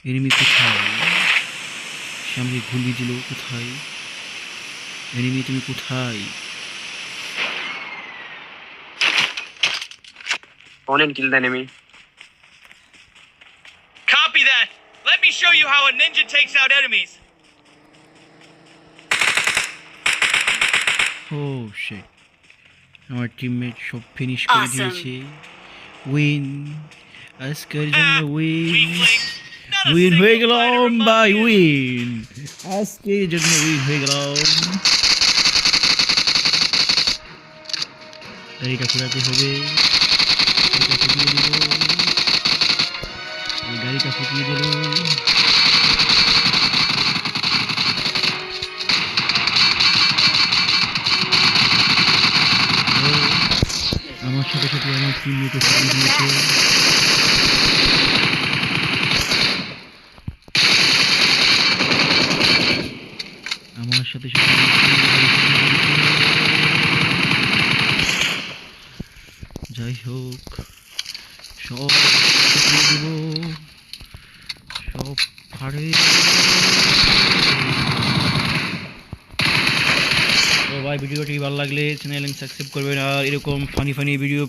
Enemy কোথায়? সে আমাকে গুলি দিল কোথায়? এনিমি তুমি কোথায়? Opponent killed the enemy. Copy that. Let me show you how a ninja takes out enemies. O sheet, আমার টিমমেট সব ফিনিশ করে Awesome. দিয়েছে। উইন, আজকের জন্য win, Weak link. Not a win হয়ে single fighter গেলাম among বাই you. উইন, আজকের জন্য উইন হয়ে গেলাম। গাড়িটা ঘোরাতে হবে, গাড়িটা ফুটিয়ে দিল, এই গাড়িটা ফুটিয়ে দিল। আমার সাথে সাথে আমার টিমমেটও ফুটিয়ে দিয়েছে। আমার সাথে সাথে আমার teammate গাড়ি ফুটিয়ে দিয়েছে। যাই হোক, সব ফুটিয়ে দিব, সব ফাড়ে। তো ভাই ভিডিওটি ভালো লাগলে চ্যানেল সাবস্ক্রাইব করবেন আর এরকম ফানি ফানি ভিডিও